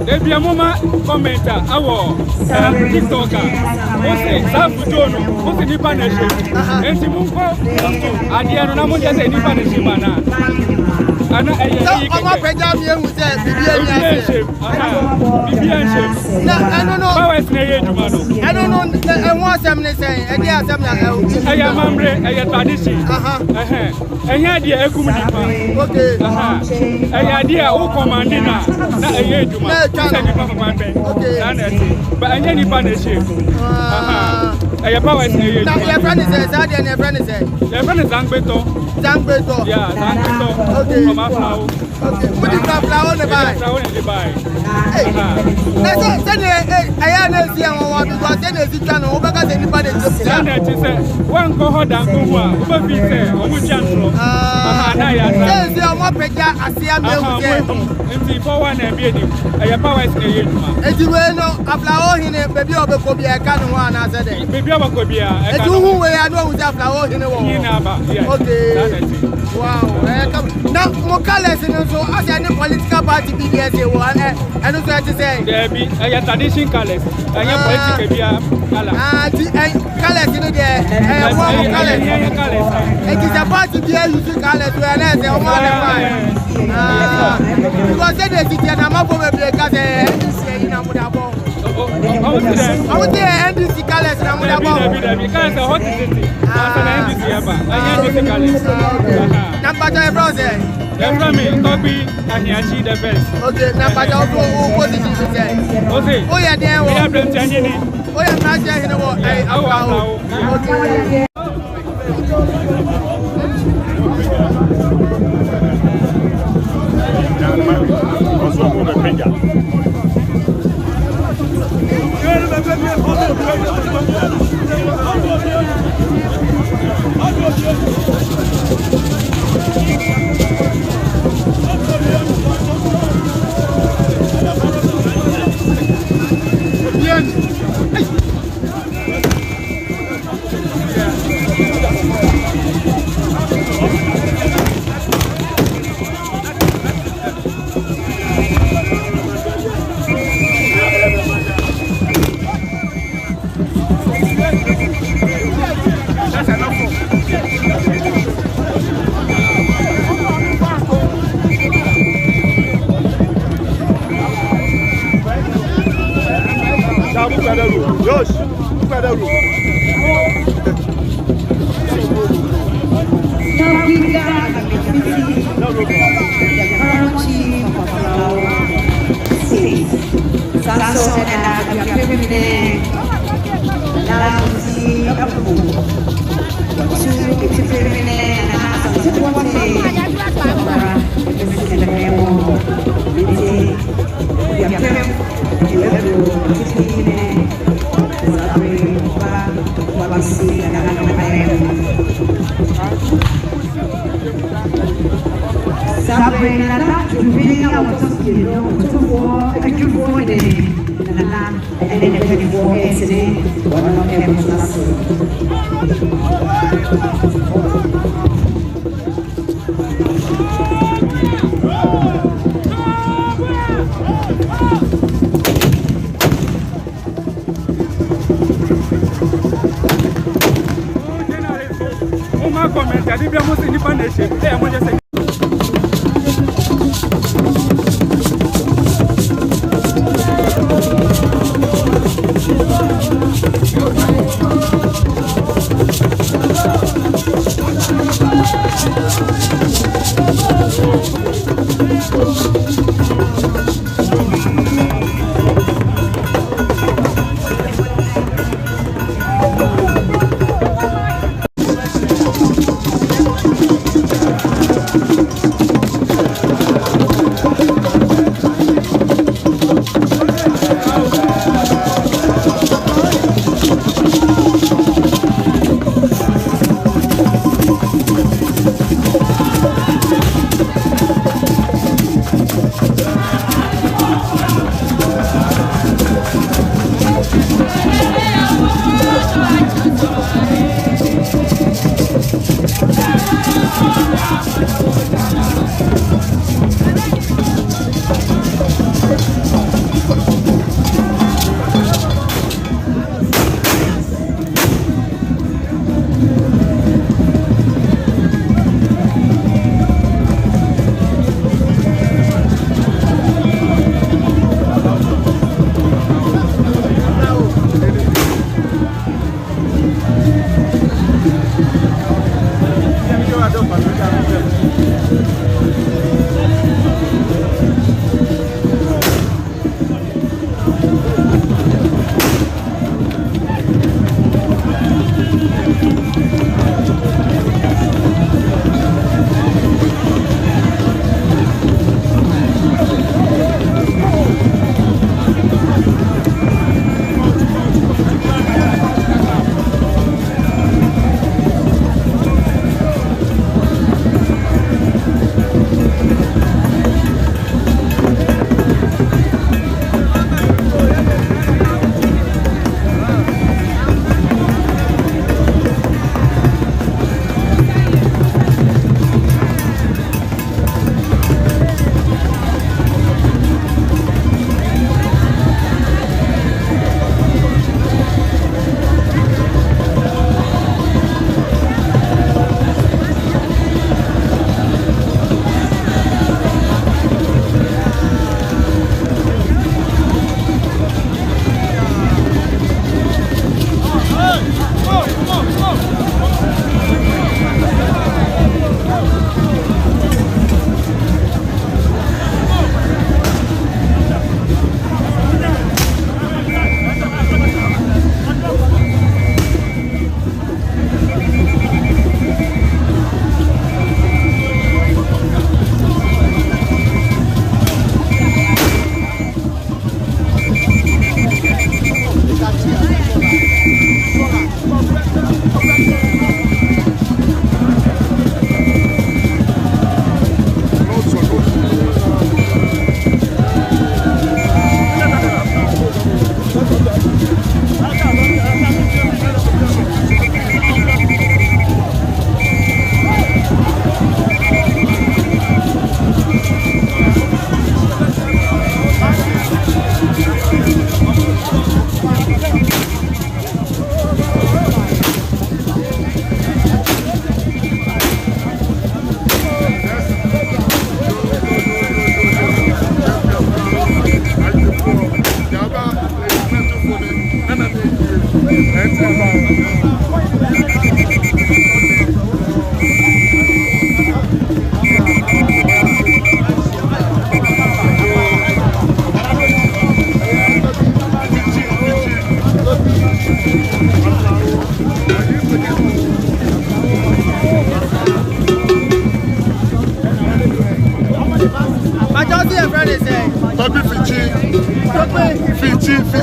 Ebi amoma commenter awo TikToker. Ose safutono, ose nipa na she. Enti munko ade anu na mo je se nipa na she mana. Ana eye Omo peja mi ehu se bibi en na no powers na ye djuma no I don't know enwo asem ne say e dey asem na aya mamre aya tradition enya dia ekum nipa okay aya dia o command na eye djuma se nipa papa be na na ti ba enya nipa na she aya powers na ye na your friend say say dey your friend say your friend is Zangbeto yeah Zangbeto okay from Aflao okay put the flower on the buy aya na si an wa because say na si twa no obeka say nipa dey just na ti say wan ko ho dan ko hu a oba bi say omu chantro na ya say say omo peja asia me hu say nti for one na bi edim aya powers na ye djuma edi we no Aflao hine bebi obeko bi e ka no ho na say dey bebi obeko bi a e ka edi hu we ya no hu say Aflao hine wo ni na ba okay wow na mo kale sin so as any political party BDS wo enu so ti say there be aya tradition colors aya political bia ala di colors no there wo mo colors it is a party bia use colors we na say o mo le because they dey sit na ma bo be ka say NDC na mo da bo I would say NDC colors na mo da bo because hot city na NDC aba aya NDC colors number 2 brother Every copy and he the best. Okay, now but who positive to say? Okay. Oh yeah, there. We have been changing it. Oh yeah, not there. You know what? Okay.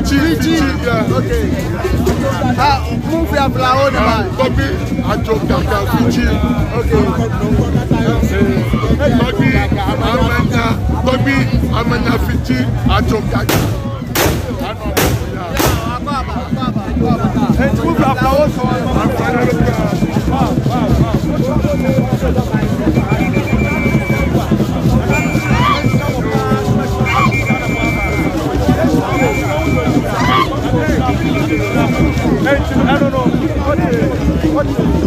Fiji, yeah. Okay. Move your flower, Bobby, Ajokaka, Fiji. Okay. Bobby, Amanda, Fiji, Ajokaka. Move your flowers. I don't know. What is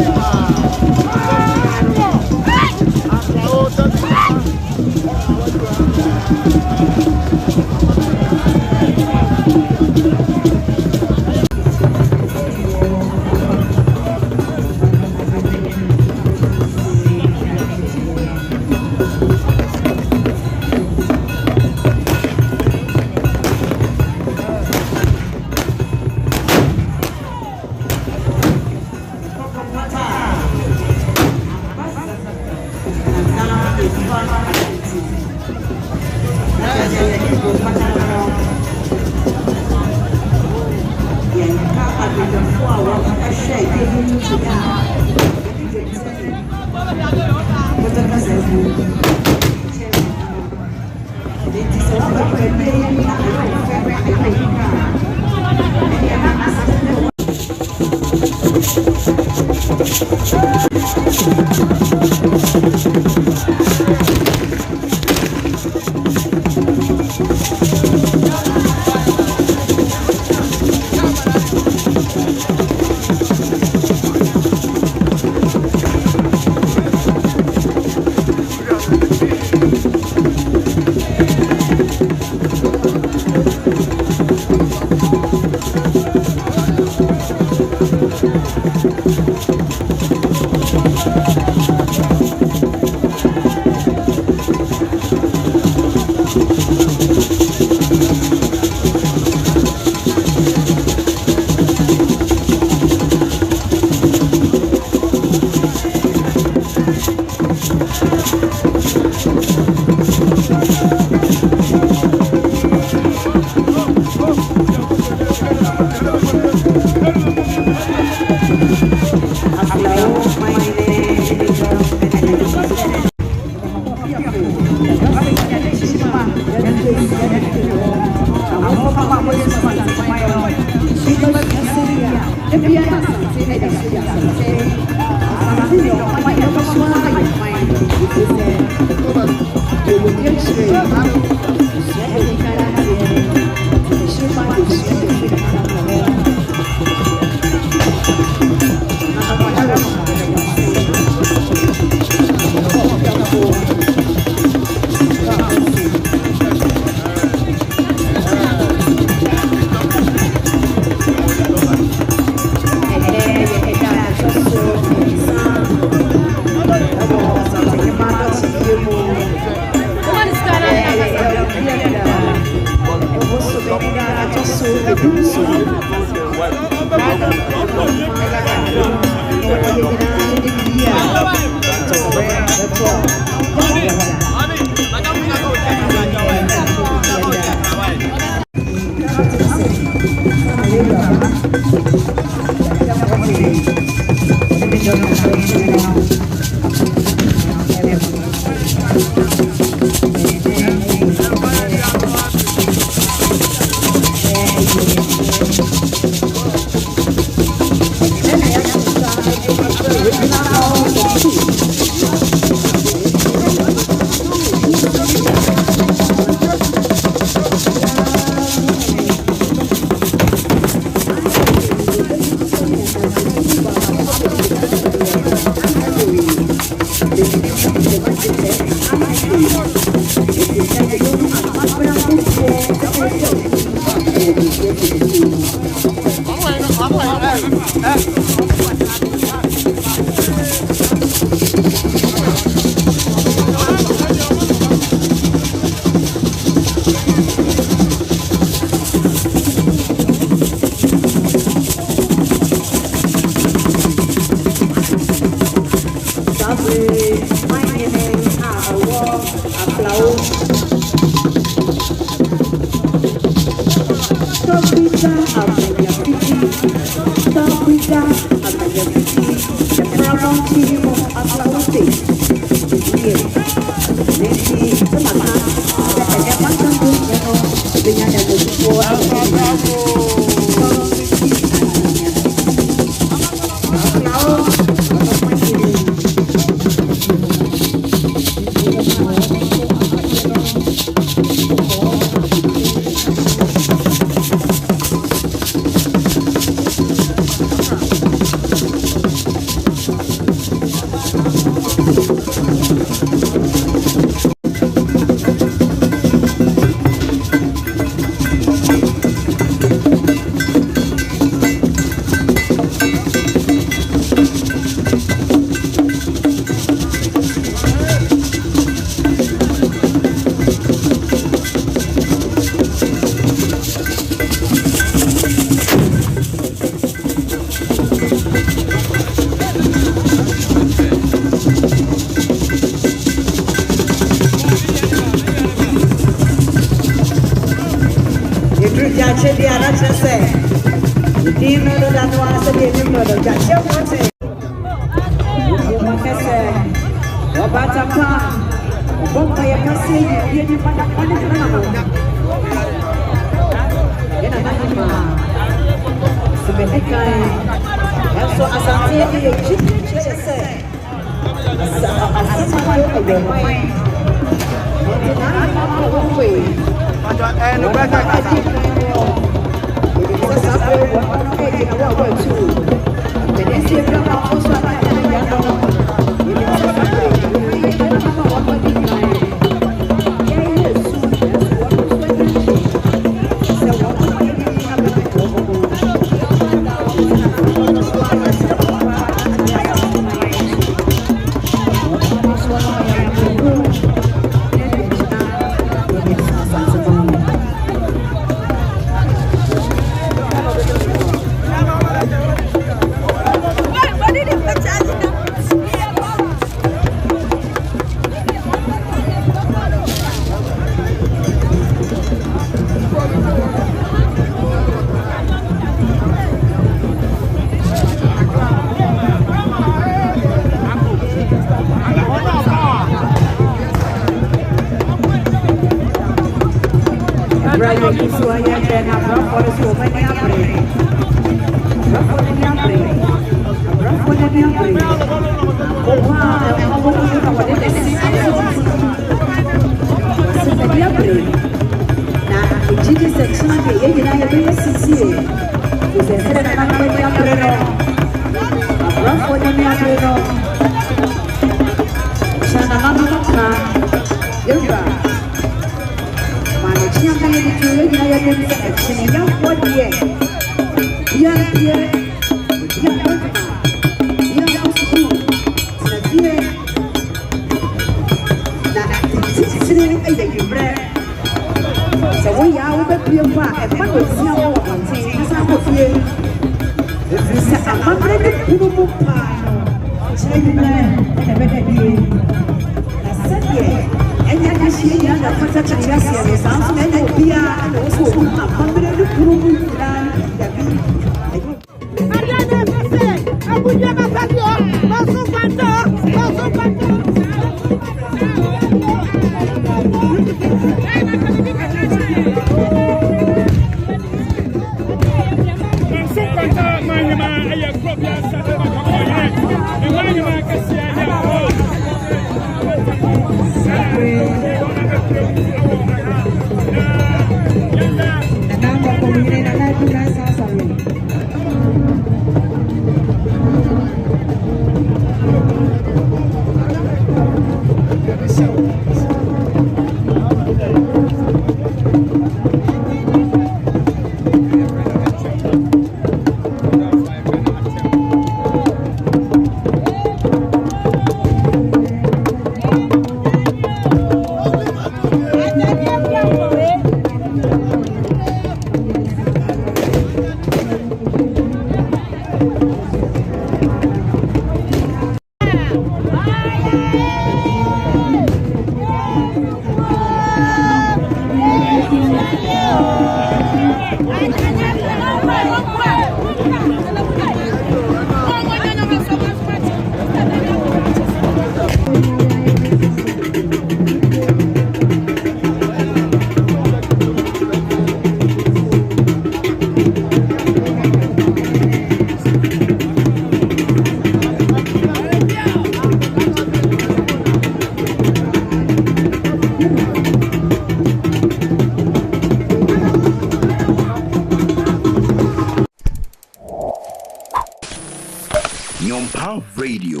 Nyompa Radio,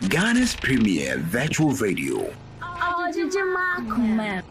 Ghana's premier virtual radio. Oh, did you mark, man?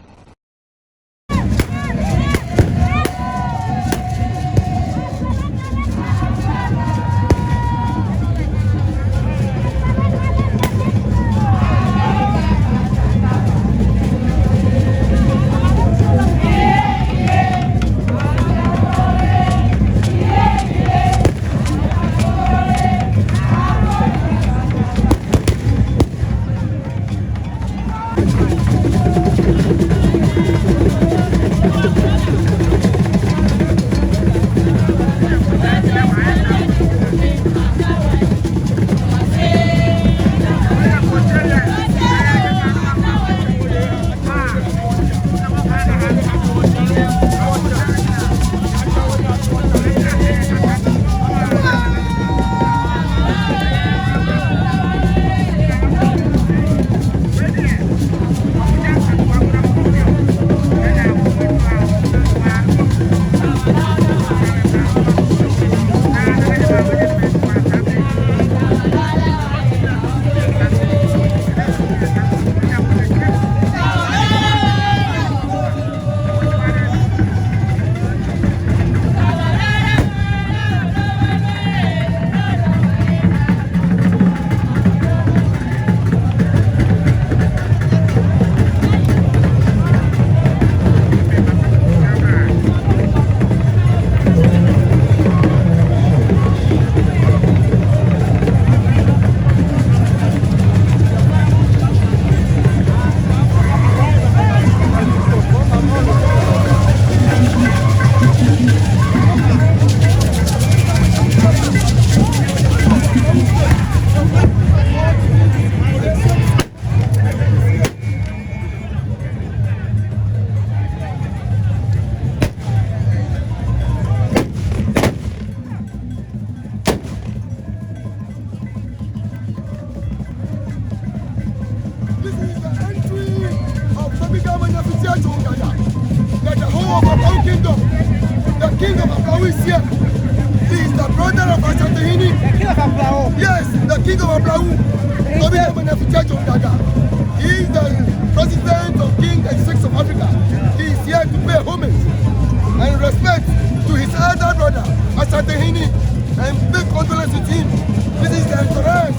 Ajom Gaga. That the whole of Aplawu kingdom, the king of Aplawu is here. He is the brother of Asantehene. The king of Aplawu. Yes, the king of Aplawu. Obi Emenefi Ajom Gaga. He is the president of King and Six of Africa. He is here to pay homage and respect to his elder brother, Asantehene, and big condolence with him. This is the entourage